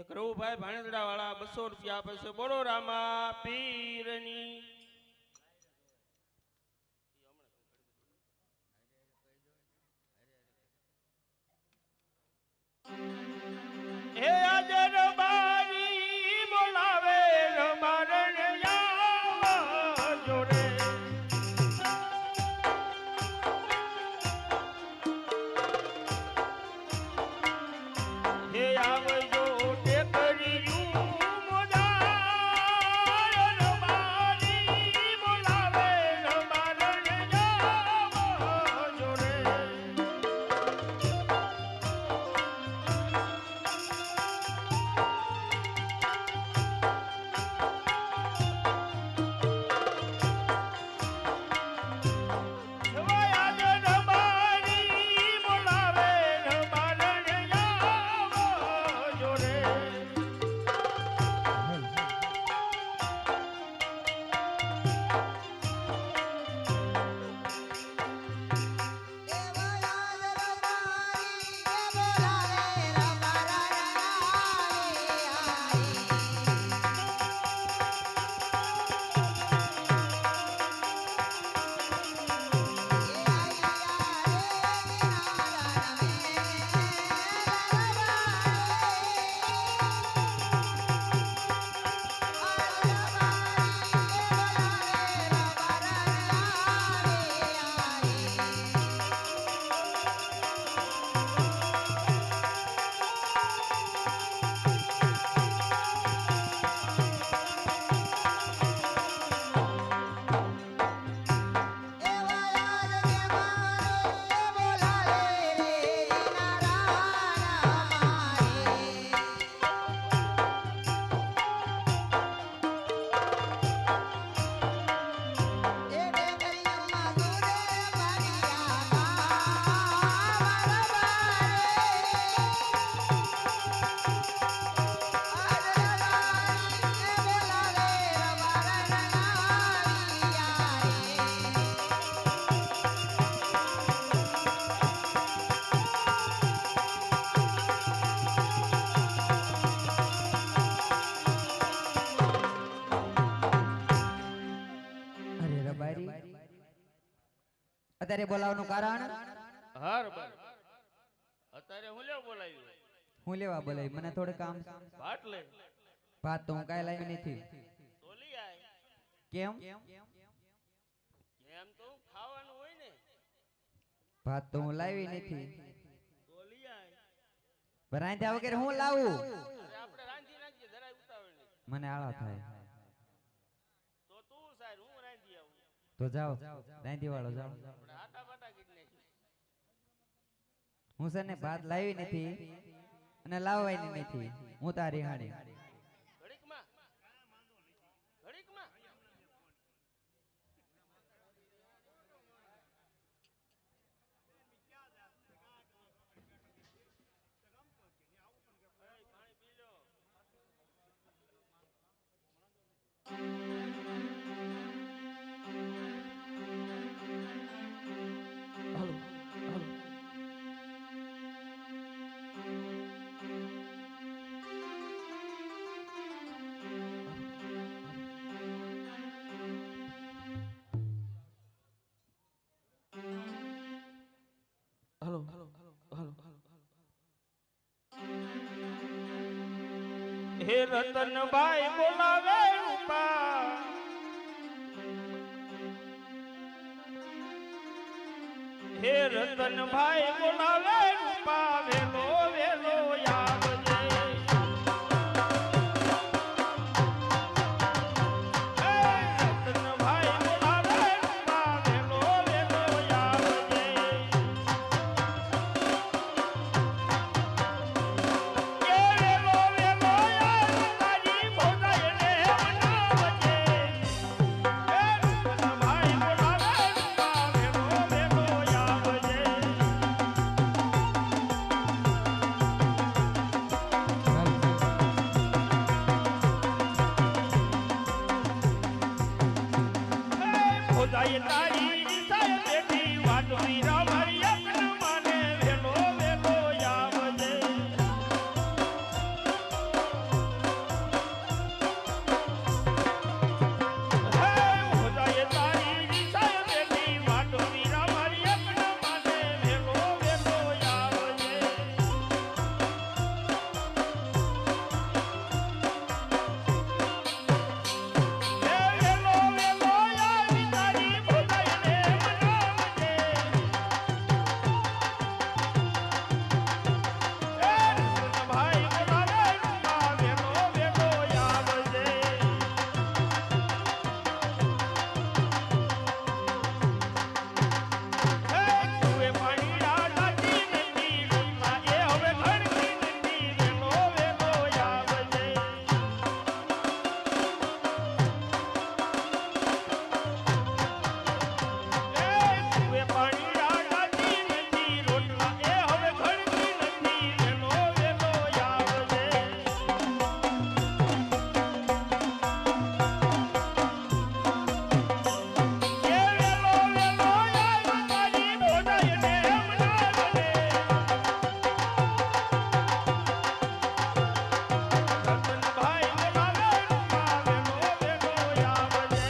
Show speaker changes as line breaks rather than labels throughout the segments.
એક રવુભાઈ ભાણેદડા વાળા 200 રૂપિયા આપે છે. બોલો રામા પીરની. હે અજર બારી બોલાવે રમારણ આવજો રે. હે આવજો
અત્યારે બોલાવવાનું કારણ
અત્યારે હું લેવા બોલાવ્યું?
હું લેવા બોલાવી? મને થોડું કામ.
ભાત લે.
ભાત તો હું કાંઈ લાવી નથી.
તો લઈ આય.
કેમ?
એમ તો ખાવાનું હોય ને.
ભાત તો હું લાવી નથી.
તો લઈ આય.
રાંધ્યા વગર હું લાવું?
આપણે રાંધી નાખીએ, જરાય ઉતાવળ નહીં.
મને આળા થાય.
તો તું સાહેબ હું રાંધી આવું.
તો જાઓ રાંધી વાળો જાઓ. હું છે ને ભાત લાવી નથી અને લાવવાની નથી. હું તારી હાડી
હે રતનભાઈ બોલાવે રૂપા હે રતનભાઈ બોલાવે રૂપા વેલો વેલો આવજે હે રતનભાઈ બોલાવે રૂપા વેલો વેલો આવજે એ વેલો વેલો આવ તારી ભોજાઈને મનાવજે હે રતનભાઈ બોલાવે રૂપા વેલો વેલો આવજે ભોજાઈ તારી દિશાએ બેઠી વાટવી રામરી યજ્ઞ માને વેલો વેલો આવજે હે ભોજાઈ તારી દિશાએ બેઠી વાટવી રામરી યજ્ઞ માને વેલો વેલો આવજે હે વેલો વેલો આવી તારી ભોજાઈને મનાવજે હે રતનભાઈ બોલાવે રૂપા વેલો વેલો આવજે હે કુએ પાણી રાજાજી નથી રૂપા એ હવે ઘડતી નથી વેલો વેલો આવજે કુએ પાણી રાજાજી નથી રોટલા એ હવે ઘડતી નથી વેલો વેલો આવજે એ વેલો વેલો આવ તારી ભોજાઈને મનાવજે રતનભાઈ બોલાવે રૂપા વેલો વેલો આવજે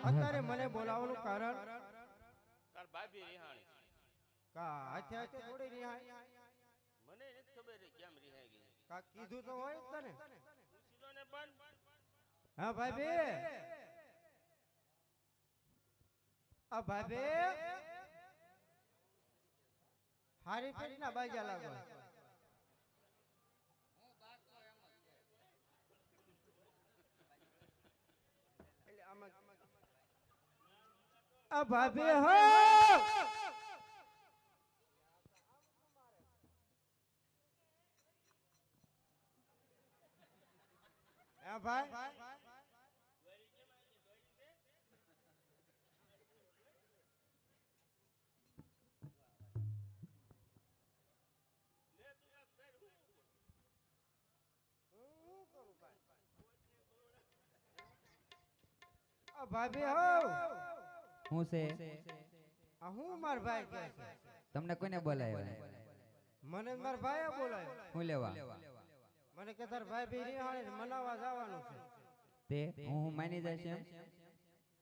અત્યારે મને બોલાવવાનું કારણ
તાર ભાભી રિહાણી
કા હાથે હાથે થોડી રિહાય
મને નથી ખબર એ કેમ રિહાઈ ગઈ
કા કીધું તો હોય જ તને
પૂછી ને પણ
હા ભાભી આ ભાભી હારી પેટના બાજા લાગો એટલે આમાં આ ભાભી હો હા ભાઈ આ ભાભી હો
હું છે
આ હું માર ભાઈ કહે છે
તમને કોઈને બોલાવ્યા
મને માર ભાઈએ બોલાય
હું લેવા
મને કે તાર ભાઈ બી રિહાણે મનાવવા જવાનું છે
તે હું માની જશે એમ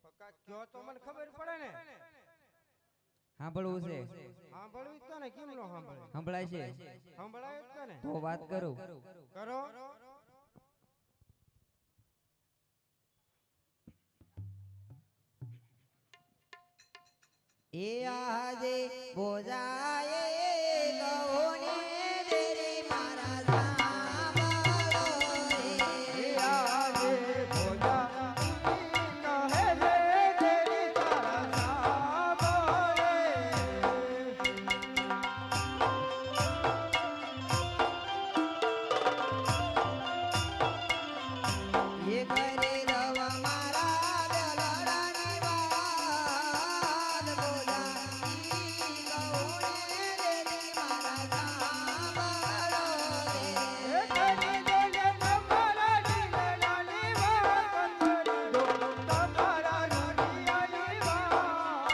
પક્કા કયો તો મને ખબર પડે ને
સાંભળવું છે
સાંભળવી જ તને કેમ નો સાંભળે
સંભળાય છે
સંભળાય જ તને
તો વાત કરું
કરો
એ આજે બોજાએ ગૌને દેરી મારા સાંભળો રે.
આજે ભોજા કહે છે તેરી તારા સાંભળે
એ ઘરે રવ મારા દલડાની વાત બોલાવી ગૌને દેરી મારા સાંભળો રે.
કરી દેજે તમારા દિલડાની વાત કરી દો તમારા દુનિયાની વાત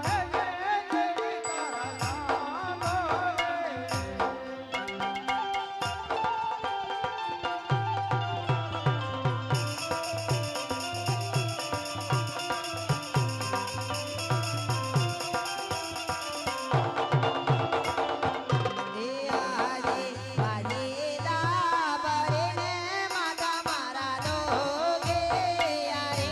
કહે છે તેરી તારા સાંભળે
એ આજે આજે દાબરે ને માતા મારા દોગે આરે.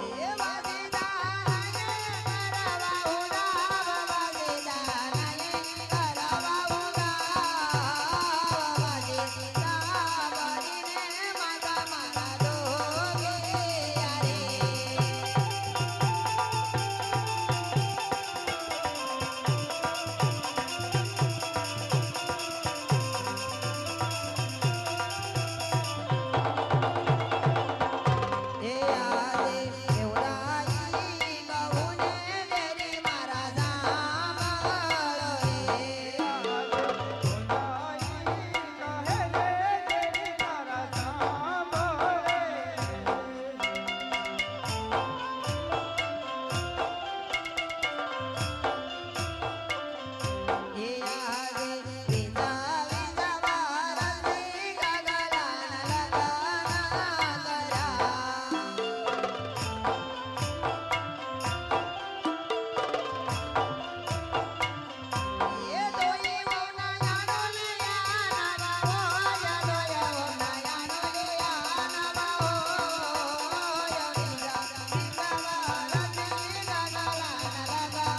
એ વાજેદાને કરવા ઉડાવ વાજેદાને કરવા ઉડાવ વાજેદા બરીને માતા મારા દોગે આરે. એ આજે એવડાઈ ગૌને દેરી મારા સાંભળો રે. એ આજે વિજા વિજા વારસી ગગલાન લગના કર્યા. એ દોઈ વોના યાનો લિયાના બાવો યા દોયા વોના યાનો લિયાના બાવો યા વિજા વિજા વારસી ગગલાન લગના કર્યા.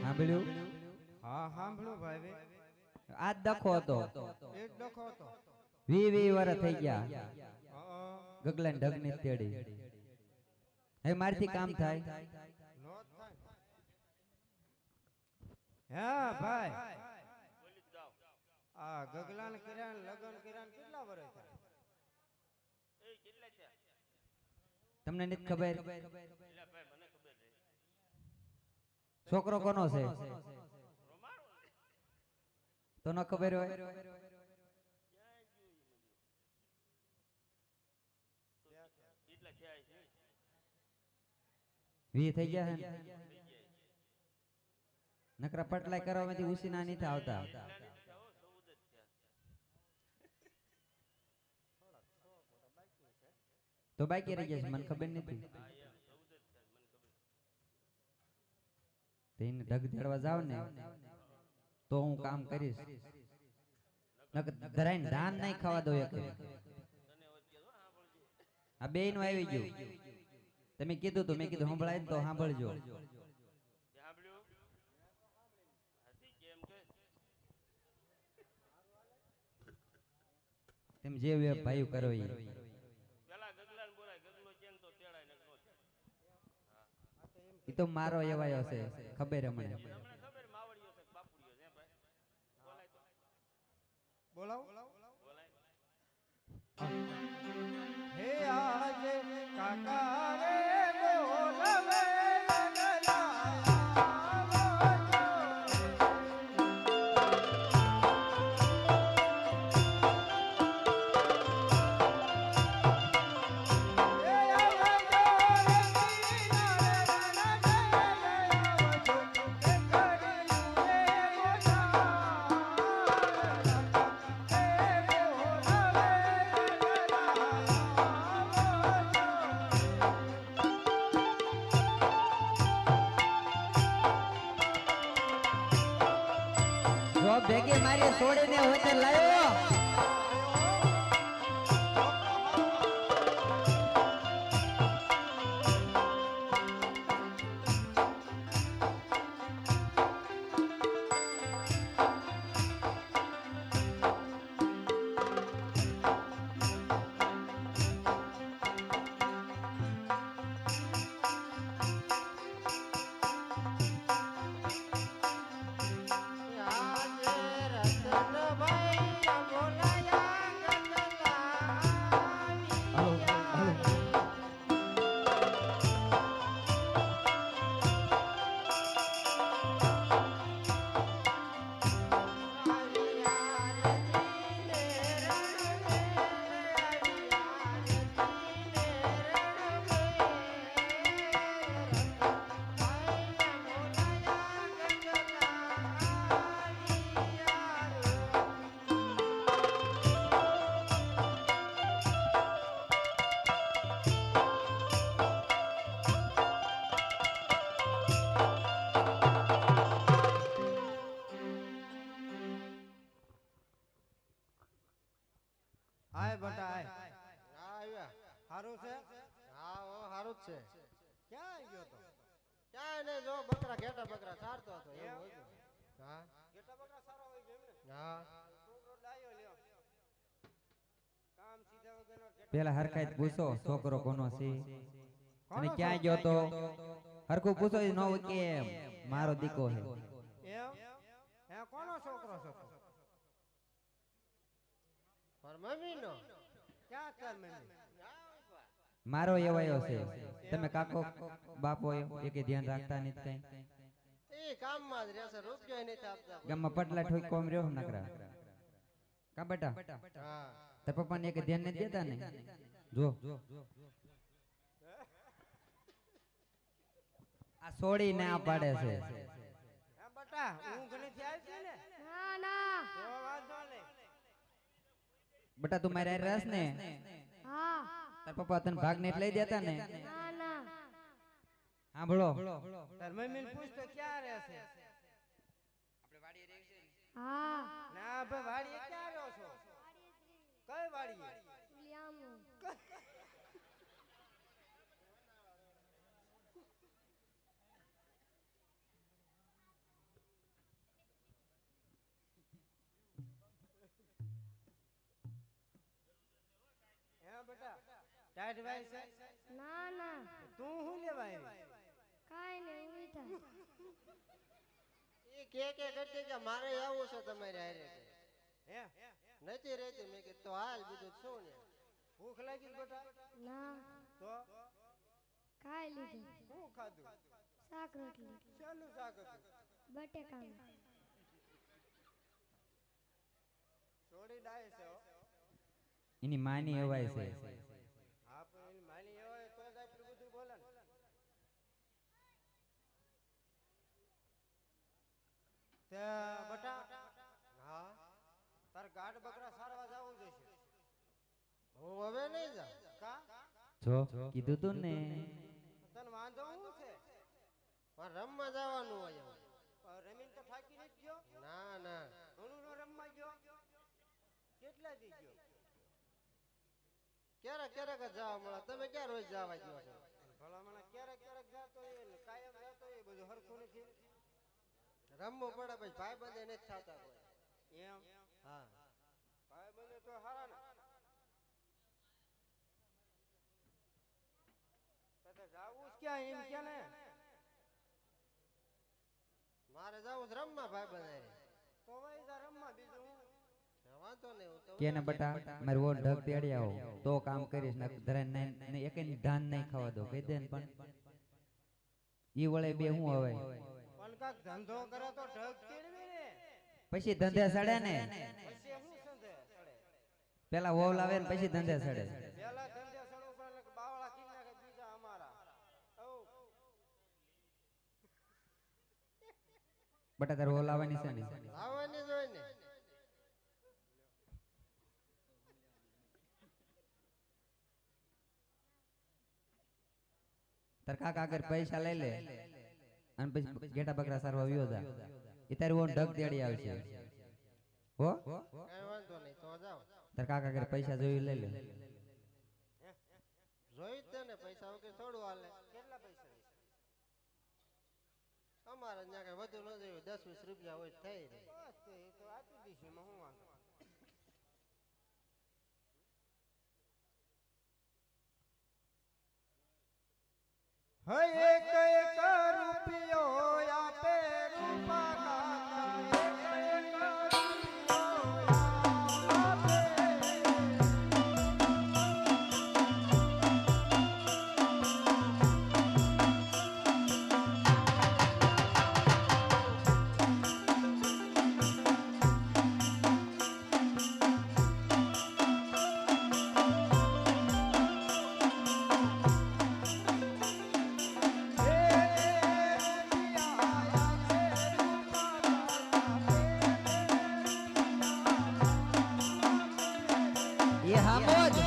સાંભળ્યું
હા સાંભળો ભાઈ
આજ દખો હતો
એક ડખો હતો
20 વર્ષ થઈ ગયા
હા
ગગલાને ઢગની તેડી હવે મારથી કામ થાય
નો થાય હા ભાઈ
બોલી જ જાઓ
આ ગગલાન કિરાન લગન કિરાન કેટલા વર્ષ થાય
એ કેટલા થયા
તમને નથી ખબર
એલા ભાઈ મને ખબર છે
છોકરો કોનો છે
રોમાણો ને
તો ન ખબર હોય
ક્યાંય ગયું ઈ મને કેટલા થયા છે
20 થઈ ગયા હે નકરા પટલાય કરવામાંથી ઉસીના નથી આવતા
કેટલા નહીં થયા હો 14 જ થયા
તો બાકી રહી જશે મને ખબર નથી
હા એમ 14 જ થયા મને ખબર
તો એને ઢગ દેડવા જાવ ને તો હું કામ કરીશ નકર ધરાઈને ધાન નહીં ખાવા દો એક
તને હવે કીધું સાંભળજો
આ બેયનું આવી ગયું તમે કીધું તો મેં કીધું સંભળાય ને તો સાંભળજો
તે સાંભળ્યું હાથી કેમ કે
તેમ જે ભાઈ કરો ઈ
પેલા ગગલાને બોલાય ગગલો કેમ તો તેડાય ને નો
ઈ તો મારો એવાયો છે ખબર હમણે
હમણાં ખબર માવડીયો છે કે બાપુડીયો છે ભાઈ બોલાય તો
બોલાવો
બોલાય
હે આજે કાકા રે
ભેગી મારી છોડીને હોતે લાવ્યો.
આજે રતનભાઈ બોલાયા
હાલો, હાલો.
હાય બટા હાય
હા આવ્યા
હારું છે
હા ઓ હારું જ છે
ક્યાં ગયો તો
ક્યાંય નહીં જો બકરા ઘેટા બકરા ચારતો હતો એવું હતું હા
ગેટા બકરા સારા હોય છે એમને
હા
છોકરો લાયો લ્યો કામ સીધા વગરનો ગેટા
પેલા હરખાઈ પૂછો છોકરો કોનો છે અને
કોનો
ક્યાં ગયો તો હરખું પૂછો ન હોય કે મારો દીકો છે.
એમ હે કોનો છોકરો છો
પર મમ્મી નો
ક્યાં તાર મમ્મી
મારો એવાયો છે. તમે કાકો બાપો એકે ધ્યાન રાખતા નથી કઈ.
એ કામમાં જ રહેશે રૂપિયો નહીં આપતા
ગામમાં પટલા ઠોઈ કોમ રહ્યો નકરા કા બેટા
હા
તાર પપ્પાને એકે ધ્યાન નથી દેતા ને જો આ છોડી ને આ પાડે છે.
હે બટા ઊંઘ નથી આવતી ને
ના ના
તો વાંધો નહીં
બેટા તું મારે હારે રસ ને
હા
તાર પપ્પા તને ભાગ ને લઈ દેતા ને.
ના ના
સાંભળો
તાર મમ્મીને પૂછ તો ક્યાં રહે છે
હા
ના ભાઈ વાડીએ ક્યાં રહ્યો છો કઈ વાડીએ
લિયામો
હે બેટા ટાઈટ ભાઈ છે
ના ના
તું શું લેવા આવી
કાઈ નહીં ઉઈતા
એ કે કરતી કે મારે આવું છે તમારે હારે
હે
નથી રહેતી મેં કીધું તો હાલ બીજું શું ને
ભૂખ લાગી છે બેટા
ના
તો
ખાઈ લીધું
શું ખાધું
શાક રોટલી
શેનું શાક હતું
બટેકાનું
છોડી ડાય છે હો.
એની માની એવાય છે.
હા પણ એની માની એવો હોય તો જ આટલું બધું બોલે ને તે બટા
હા
તાર ગાઢ બકરા સારવા જાવું જોઈશે
હું હવે નહીં જાઉં
કા
જો કીધું તું ને
તને વાંધો શું છે
પણ રમવા જવાનું હોય હવે.
રમીન તો થાકી નથી ગયો
ના ના
ઘણું નો રમવા ગયો કેટલા દી ગયો
ક્યારેક ક્યારેક જ જવા મળે તમે ક્યાં રોજ જવા ગયો છો
ભલામણા ક્યારેક ક્યારેક જાતો હોય ને કાયમ જાતો હોય બધું હરખું નથી
રમવું પડે પછી ભાઈ બંધ નથી થતા કોઈ
એમ
હા
ભાઈ બંને તો હારા ને તો જાવું જ ક્યાં એમ કે ને
મારે જવું છે રમવા ભાઈ બંધ
તો ભાઈ જા રમવા બીજું હું
વાંધો નહીં હું તો
કે ને બટા મારે વો ઢગ તેડી આવો તો કામ કરીશ ને ધરે ને એક ધાન નહીં ખાવા દો કહી દે ને પણ ઈ વળે બે હું હવે
પણ કાક ધંધો કરે તો ઢગ ચીડવી ને
પછી ધંધે સડે ને
પછી હું સંધે ચડે
પેલા વોલ આવે ને પછી ધંધે સડે.
પેલા ધંધે સડવું પડે ને બાવળા કી નાખે બીજા અમારા ઓ
બટા તાર વોલ આવવાની છે ને
આવવાની જ હોય ને
તાર કાકા આગળ પૈસા લઈ લે અને પછી ઘેટા બકરા સારવા વ્યો જા એ તારી ઓન ઢગ તેડી આવશે. હો
કઈ વાંધો નહીં તો જાઓ.
તાર કાકા ઘરે પૈસા જોઈ લઈ લે.
જોઈ જ તે ને પૈસા વગર થોડું હાલે. કેટલા પૈસા છે? અમારે ત્યાં કઈ વધુ ન જોયું 10-20 રૂપિયા હોય તો થઈ રહે.
બસ તો એ તો આપી દઈશ એમાં શું વાંધો. હે એક એક રૂપિયો આપે રૂપા કાકા એક એક રૂપિયો આપે.
એ હામો જ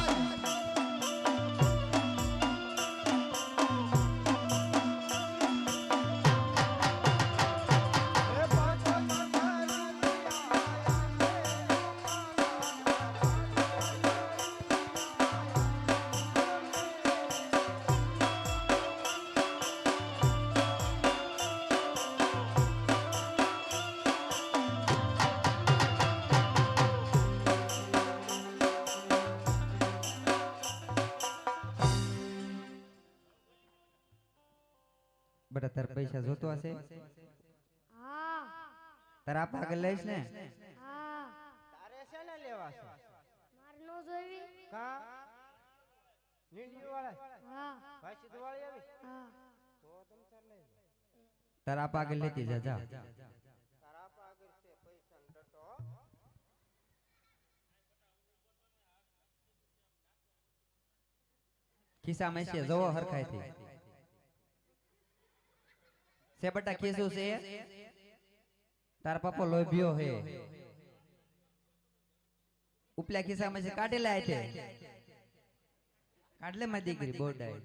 બેટા તાર પૈસા જોતો હશે
હા
તાર આપ આગળ લઈશ ને
હા
તારે છે ને લેવા છે
માર નો જોઈવી
કા નીંડી વાળા
હા
ભાઈ સીધું વાળી આવી
હા
તો તમ તાર લઈ લો.
તાર આપ આગળ લેતી જા જા.
તારા પા આગળ છે પૈસા ન ડરતો હો.
ખિસ્સામાં છે જોવો હરખાઈથી છે બેટા ખિસ્સું છે તાર પપ્પો લોભ્યો હે ઉપલા ખિસ્સામાં છે કાઢી લાય છે કાઢ લે મારી દીકરી બોડાય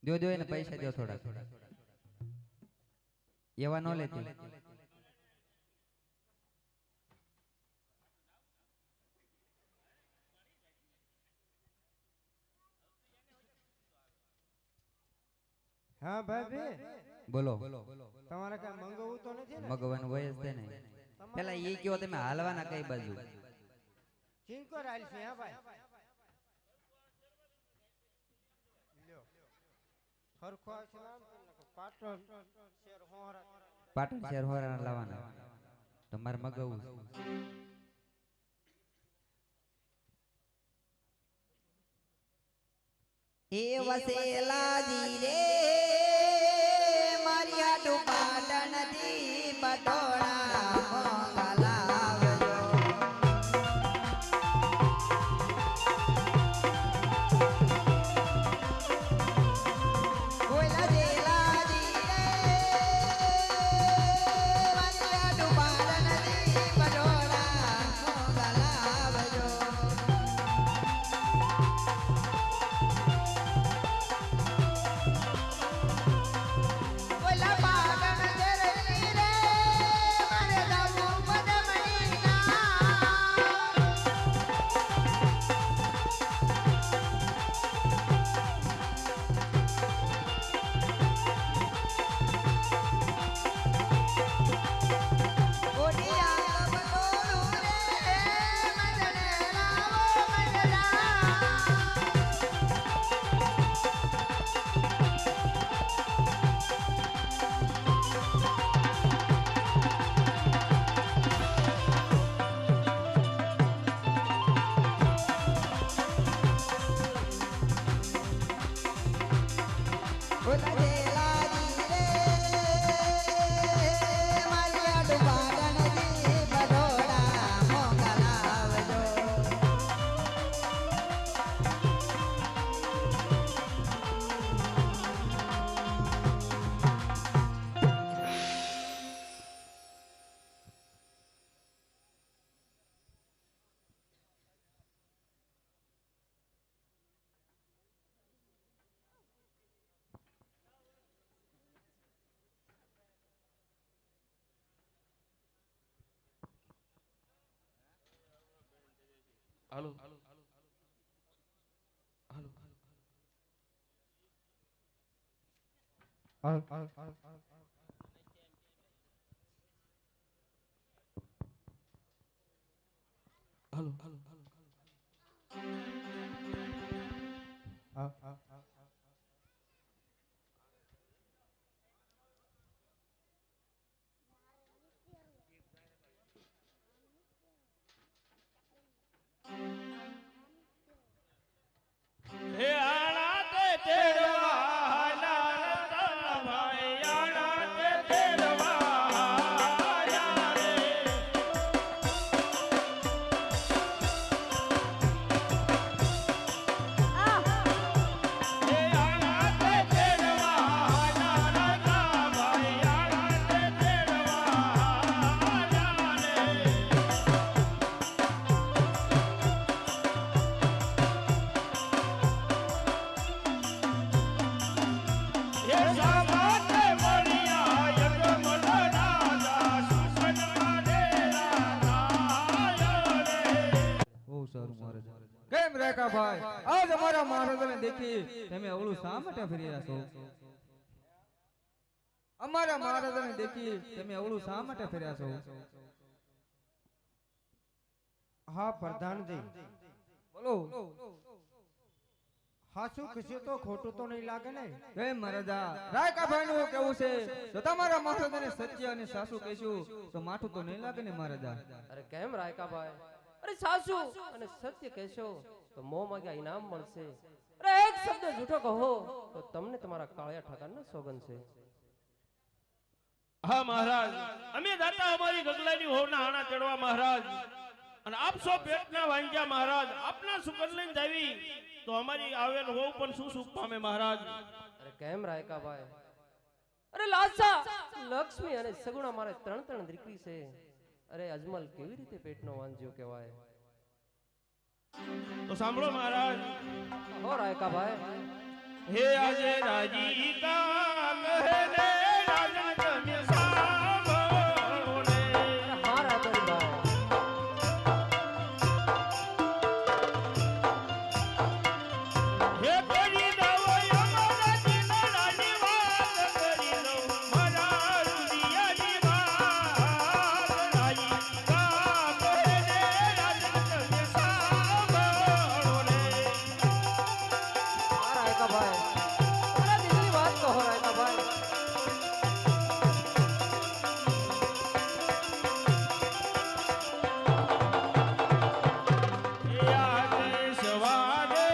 દો એને પૈસા દો થોડા એવા ન લેતી
હા ભાભી
બોલો
તમારે કઈ મંગાવવું તો નથી ને
મગવાનું હોય જ તે ને પેલા એ કયો તમે હાલવાના કઈ બાજુ
ચીંકો રાલ છે હા ભાઈ લ્યો હરખો આવશે નામ કરી નાખો પાટણ શેર હોરા
પાટણ શહેર હોરાના લાવવાના તમારે મગાવવું છે. એ વસેલાજી રે મારી આટુ પાટણ થી પટોળા મોંઘા લાવજો. ઓલા જેલાજી રે મારી આટુ પાટણ થી પટોળા મોંઘા લાવજો.
હાલો હે આણા તે તેડવા નાના ભાઈ આણા તે તેડવા આયા રે હે આણા તે તેડવા નાના ભાઈ આણા તે તેડવા આયા રે હે સામાતે મળ્યા યજમન રાજા સુસન મારે રાધાય રે
બહુ સારું મહારાજ. કેમ રેખા ભાઈ, આજ અમારા મહારાજાને દેખી તમે અવળું શા માટે ફરી રહ્યા છો? અમારા મહારાજાને દેખી તમે અવળું શા માટે ફર્યા છો?
હા પ્રધાનજી,
બોલો.
હાસુ કશું તો ખોટું તો નહીં લાગે ને?
કેમ મહારાજા, રાયકાભાઈ નું કેવું છે તો તમારા મહારાજાને સત્ય અને સાસુ કહીશું તો માઠું તો નહીં લાગે ને મહારાજા?
અરે કેમ રાયકાભાઈ, અરે સાસુ અને સત્ય કહેશો તો મોં માંગ્યા ઇનામ મળશે. અરે એક શબ્દ જૂઠો કહો તો તમને તમારા કાળિયા ઠાકરના સોગન છે.
હા મહારાજ, અમે દાતા અમારી ગગલાની હોવના આણા ચડવા મહારાજ, અને આપ સો પેટના વાંગ્યા મહારાજ, આપના સુકન લઈને જાવી તો અમારી આવેલ હોવ પણ શું સુખ પામે મહારાજ?
અરે કેમ રાયકાભાઈ, અરે લાસા લક્ષ્મી અને સગુણા મારે ત્રણ ત્રણ દીકરી છે. અરે અજમલ કેવી રીતે પેટનો વાંજ્યો કહેવાય?
તો સાંભળો મહારાજ,
હો રાયકાભાઈ,
હે આજે રાજી કા કહે ને રાજા તમે સાંભળો ને.
અરે હા રાયકાભાઈ,
હે કરી દવો અમારા દિલડાની વાત, કરી દઉં મારા રુદિયાની વાત. રાજી કા કહે ને રાજા તમે સાંભળો ને.
હા રાયકાભાઈ, અરે દિલની વાત કહો રાયકાભાઈ.
સવારે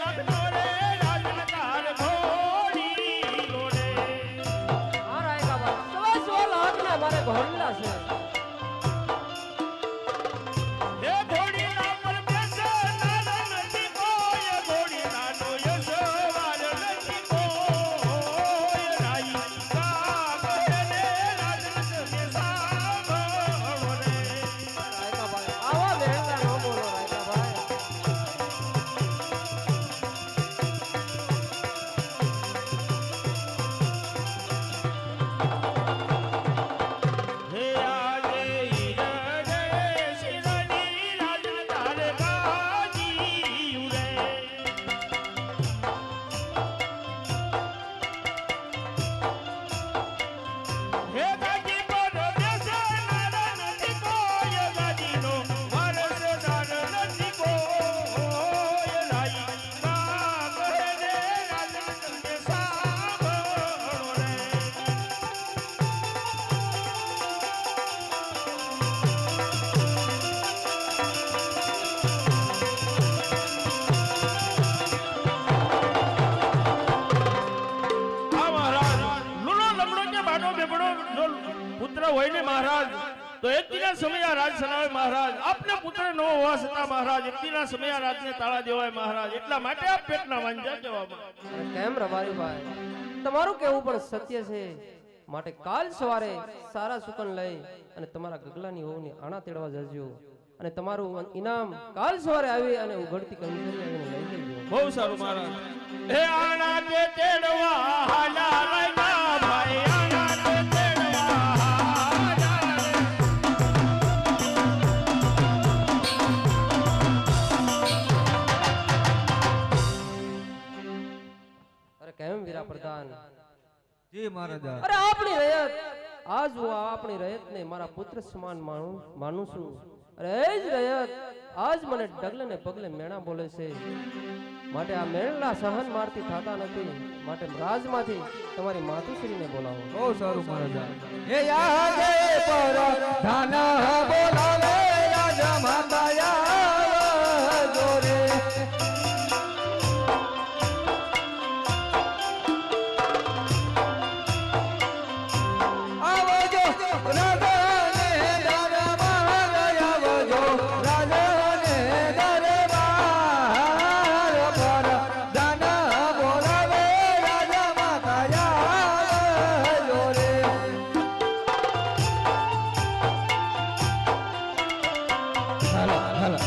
લગ્નો રે રાજા તાર ઘોડી લોડે.
હા રાયકાભાઈ, સવા લાખના મારે ઘોડલા છે.
હે ઘોડીના પર બેસનાર નથી કોઈ, ઘોડીનાનો યશવાર નથી કોઈ. રાઈ કા કહે ને રાજા તમે સાંભળો ને.
રાયકાભાઈ, આવા મહેંગા ન બોલો રાયકાભાઈ.
હે આજે ઈરડે શિરની રાજા તાર ગાજી ઉડે. હે ગાજી પર બેસનાર નથી કોઈ, ગાજીનો વારસદાર નથી કોઈ. રાઈ કા કહે ને રાજા તમે સાંભળો રે. હા મહારાજ, લૂલો લમડો કે બાડો બેબડો જો પુત્ર હોય ને મહારાજ, તો એક દિના સમય આ રાજ સલાવે મહારાજ. આપને પુત્ર ન હોવા છતાં મહારાજ એક દિના સમય આ રાજને તાળા દેવાય મહારાજ. એટલા માટે આપ પેટના વાંજા કહેવામાં.
અરે કેમ રવારીભાઈ, તમારું કેવું પણ સત્ય છે. માટે કાલ સવારે સારા સુકન લઈ અને તમારા ગગલાની હોવને આણા તેડવા જજો, અને તમારું ઇનામ કાલ સવારે આવી અને ઉઘડતી કંસરી આવીને લઈ લેજો.
બહુ સારું મહારાજ. હે આણા તે તેડવા હાલા રાયકા ભાઈ, આણા તે તેડવા હાલા રે.
પ્રધાન
જી મહારાજા
અરે આપણી રયત આજ હું આપણી રયતને મારા પુત્ર સમાન માનું છું. અરે એ જ રયત આજ મને ડગલે ને પગલે મેણા બોલે છે. માટે આ મેળના સહન મારથી થતા નથી. માટે રાજમાંથી તમારી માતુશ્રીને બોલાવો.
બહુ સારું મહારાજા એ યાદે પર ધાન બોલાવે રાજા માતાયા જોરે આવજો રાજાને દરબાર આવજો રાજાને દરબાર પર ધાન બોલાવે રાજા માતાયા જોરે હાલો હાલો